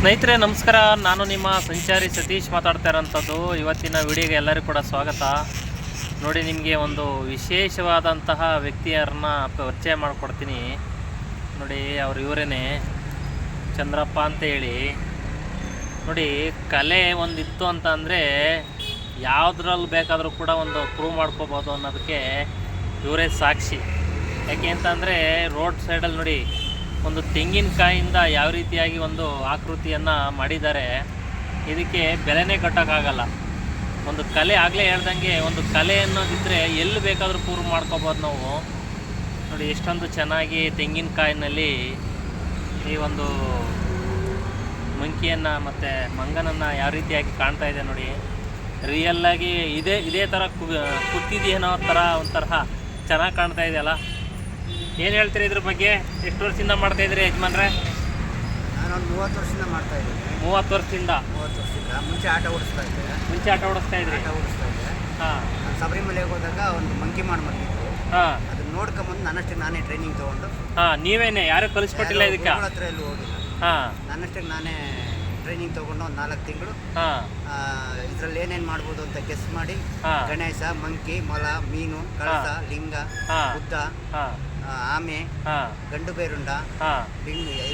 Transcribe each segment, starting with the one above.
ಸ್ನೇಹಿತರೆ ನಮಸ್ಕಾರ. ನಾನು ನಿಮ್ಮ ಸಂಚಾರಿ ಸತೀಶ್ ಮಾತಾಡ್ತಾ ಇರೋಂಥದ್ದು. ಇವತ್ತಿನ ವಿಡಿಯೋಗೆ ಎಲ್ಲರಿಗೂ ಕೂಡ ಸ್ವಾಗತ. ನೋಡಿ, ನಿಮಗೆ ಒಂದು ವಿಶೇಷವಾದಂತಹ ವ್ಯಕ್ತಿಯರನ್ನ ಪರಿಚಯ ಮಾಡಿಕೊಡ್ತೀನಿ. ನೋಡಿ, ಇವರೇನೆ ಚಂದ್ರಪ್ಪ ಅಂತ ಹೇಳಿ. ನೋಡಿ, ಕಲೆ ಒಂದಿತ್ತು ಅಂತ ಅಂದರೆ ಯಾವುದ್ರಲ್ಲಿ ಬೇಕಾದರೂ ಕೂಡ ಒಂದು ಪ್ರೂವ್ ಮಾಡ್ಕೋಬೋದು ಅನ್ನೋದಕ್ಕೆ ಇವರೇ ಸಾಕ್ಷಿ. ಯಾಕೆ ಅಂತಂದರೆ ರೋಡ್ ಸೈಡಲ್ಲಿ ನೋಡಿ, ಒಂದು ತೆಂಗಿನಕಾಯಿಂದ ಯಾವ ರೀತಿಯಾಗಿ ಒಂದು ಆಕೃತಿಯನ್ನು ಮಾಡಿದ್ದಾರೆ, ಇದಕ್ಕೆ ಬೆಲೆನೇ ಕಟ್ಟೋಕ್ಕಾಗಲ್ಲ. ಒಂದು ಕಲೆ ಆಗಲೇ ಹೇಳ್ದಂಗೆ, ಒಂದು ಕಲೆ ಅನ್ನೋದಿದ್ದರೆ ಎಲ್ಲಿ ಬೇಕಾದರೂ ಪ್ರೂವ್ ಮಾಡ್ಕೋಬೋದು ನಾವು. ನೋಡಿ, ಎಷ್ಟೊಂದು ಚೆನ್ನಾಗಿ ತೆಂಗಿನಕಾಯಿನಲ್ಲಿ ಈ ಒಂದು ಮಂಕಿಯನ್ನು ಮತ್ತು ಮಂಗನನ್ನು ಯಾವ ರೀತಿಯಾಗಿ ಕಾಣ್ತಾ ಇದೆ ನೋಡಿ. ರಿಯಲ್ಲಾಗಿ ಇದೇ ಥರ ಕೂತಿದೆಯೇನೋ ಥರ ಒಂಥರ ಚೆನ್ನಾಗಿ ಕಾಣ್ತಾ ಇದೆಯಲ್ಲ. ಏನು ಹೇಳ್ತೀರಿ ಇದ್ರ ಬಗ್ಗೆ? ಎಷ್ಟು ವರ್ಷದಿಂದ ಮಾಡ್ತಾಯಿದ್ರಿ ಯಜಮಾನ್ರೆ? ನಾನೊಂದು 30 ವರ್ಷದಿಂದ ಮಾಡ್ತಾಯಿದ್ದೀನಿ. 30 ವರ್ಷದಿಂದ? 30 ವರ್ಷದಿಂದ. ಮುಂಚೆ ಆಟ ಓಡಿಸ್ತಾ ಇದ್ದೆ. ಓಡಿಸ್ತಾ ಇದ್ರಿ? ಹಾಂ. ನಾನು ಶಬರಿಮಲೆಗೆ ಹೋದಾಗ ಒಂದು ಮಂಕಿ ಮಾಡ್ಬಿಟ್ಟಿದ್ರು. ಹಾಂ. ಅದನ್ನ ನೋಡ್ಕೊಂಬಂದು ನನ್ನಷ್ಟಕ್ಕೆ ನಾನೇ ಟ್ರೈನಿಂಗ್ ತೊಗೊಂಡು. ಹಾಂ. ನೀವೇನೆ? ಯಾರು ಕಲಿಸ್ಕೊಟ್ಟಿಲ್ಲ ಇದಕ್ಕೆ? ಹತ್ರ ಎಲ್ಲೂ ಹೋಗಿಲ್ಲ. ಹಾಂ. ನನ್ನಷ್ಟಕ್ಕೆ ನಾನೇ ಟ್ರೈನಿಂಗ್ ತೊಗೊಂಡು ಒಂದು 4 ತಿಂಗಳು ಇದರಲ್ಲಿ ಏನೇನು ಮಾಡ್ಬೋದು ಅಂತ ಗೆಸ್ ಮಾಡಿ ಗಣೇಶ, ಮಂಕಿ, ಮೊಲ, ಮೀನು, ಕಳಸ, ಲಿಂಗ, ಬುದ್ಧ, ಆಮೆ, ಗಂಡು ಬೇರುಂಡ,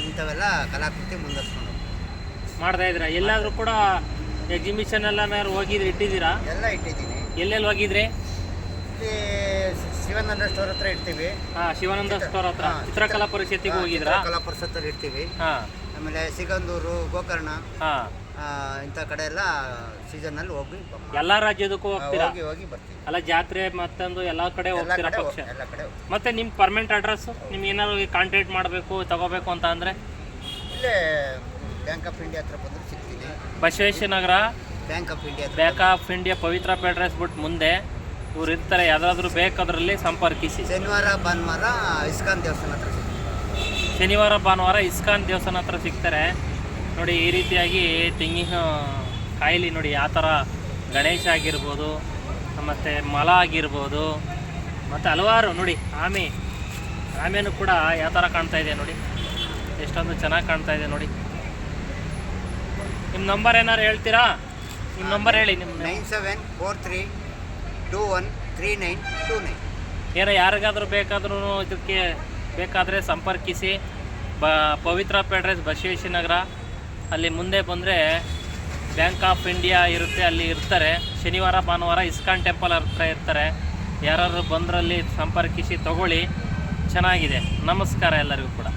ಇಂಥವೆಲ್ಲ ಕಲಾಕೃತಿ ಮುಂದುವರ್ಸ್ಕೊಂಡು ಮಾಡ್ತಾ ಇದ್ರ. ಎಲ್ಲಾದ್ರೂ ಕೂಡ ಎಕ್ಸಿಬಿಷನ್ ಎಲ್ಲ ಹೋಗಿದ್ರಿ? ಇಟ್ಟಿದ್ದೀರಾ? ಎಲ್ಲ ಇಟ್ಟಿದ್ದೀನಿ. ಎಲ್ಲೆಲ್ಲಿ ಹೋಗಿದ್ರಿ? ಇಲ್ಲಿ ಶಿವಾನಂದ ಸ್ಟೋರ್ ಹತ್ರ ಇಡ್ತೀವಿ. ಶಿವಾನಂದ ಸ್ಟೋರ್ ಹತ್ರ. ಚಿತ್ರಕಲಾ ಪರಿಷತ್ತಿಗೆ ಹೋಗಿದ್ರಾ? ಕಲಾ ಪರಿಷತ್ತಲ್ಲಿ ಇಡ್ತೀವಿ. ಆಮೇಲೆ ಸಿಗಂದೂರು, ಗೋಕರ್ಣ, ಇಂಥ ಕಡೆ ಎಲ್ಲ ಸೀಸನ್ನಲ್ಲಿ ಹೋಗಿ ಎಲ್ಲ ರಾಜ್ಯದಕ್ಕೂ ಹೋಗ್ತೀರಾ? ಹೋಗಿ ಬರ್ತೀವಿ. ಅಲ್ಲ, ಜಾತ್ರೆ ಮತ್ತೊಂದು ಎಲ್ಲ ಕಡೆ ಹೋಗ್ತೀರಾ ಪಕ್ಷ? ಎಲ್ಲ ಕಡೆ. ಮತ್ತೆ ನಿಮ್ಮ ಪರ್ಮನೆಂಟ್ ಅಡ್ರೆಸ್, ನಿಮ್ಗೆ ಏನಾದ್ರು ಕಾಂಟ್ಯಾಕ್ಟ್ ಮಾಡಬೇಕು, ತಗೋಬೇಕು ಅಂತ ಅಂದರೆ ಇಲ್ಲೇ ಬ್ಯಾಂಕ್ ಆಫ್ ಇಂಡಿಯಾ ಹತ್ರ ಬಂದರೆ ಸಿಗ್ತೀನಿ. Basaveshwara Nagar bank of India ಪವಿತ್ರ ಪೇಡ್ರೆಸ್ ಬಿಟ್ಟು ಮುಂದೆ ಇವ್ರು ಇರ್ತಾರೆ. ಯಾವ್ದಾದ್ರು ಬೇಕಾದ್ರಲ್ಲಿ ಸಂಪರ್ಕಿಸಿ. ಶನಿವಾರ ಭಾನುವಾರ ಇಸ್ಕಾನ್ ದೇವಸ್ಥಾನ ಹತ್ರ ಸಿಗ್ತೀನಿ. ಶನಿವಾರ ಭಾನುವಾರ ಇಸ್ಕಾನ್ ದೇವಸ್ಥಾನ ಹತ್ರ ಸಿಗ್ತಾರೆ. ನೋಡಿ, ಈ ರೀತಿಯಾಗಿ ತೆಂಗಿನ ಕಾಯಿಲಿ ನೋಡಿ ಯಾವ ಥರ ಗಣೇಶ ಆಗಿರ್ಬೋದು, ಮತ್ತು ಮೊಲ ಆಗಿರ್ಬೋದು, ಮತ್ತು ಹಲವಾರು ನೋಡಿ ಆಮೆನೂ ಕೂಡ ಯಾವ ಥರ ಕಾಣ್ತಾ ಇದೆ ನೋಡಿ. ಎಷ್ಟೊಂದು ಚೆನ್ನಾಗಿ ಕಾಣ್ತಾ ಇದೆ ನೋಡಿ. ನಿಮ್ಮ ನಂಬರ್ ಏನಾರು ಹೇಳ್ತೀರಾ? ನಿಮ್ಮ ನಂಬರ್ ಹೇಳಿ. ನಿಮ್ಮ 9743213929. ಏನೋ ಯಾರಿಗಾದ್ರೂ ಬೇಕಾದ್ರೂ ಇದಕ್ಕೆ ಬೇಕಾದರೆ ಸಂಪರ್ಕಿಸಿ. ಪವಿತ್ರ ಪೇಡ್ರೆಸ್, ಬಸವೇಶ್ವರ ನಗರ, ಅಲ್ಲಿ ಮುಂದೆ ಬಂದರೆ ಬ್ಯಾಂಕ್ ಆಫ್ ಇಂಡಿಯಾ ಇರುತ್ತೆ, ಅಲ್ಲಿ ಇರ್ತಾರೆ. ಶನಿವಾರ ಭಾನುವಾರ ಇಸ್ಕಾನ್ ಟೆಂಪಲ್ ಹತ್ರ ಇರ್ತಾರೆ. ಯಾರಾದ್ರು ಬಂದರಲ್ಲಿ ಸಂಪರ್ಕಿಸಿ ತಗೊಳ್ಳಿ. ಚೆನ್ನಾಗಿದೆ. ನಮಸ್ಕಾರ ಎಲ್ಲರಿಗೂ ಕೂಡ.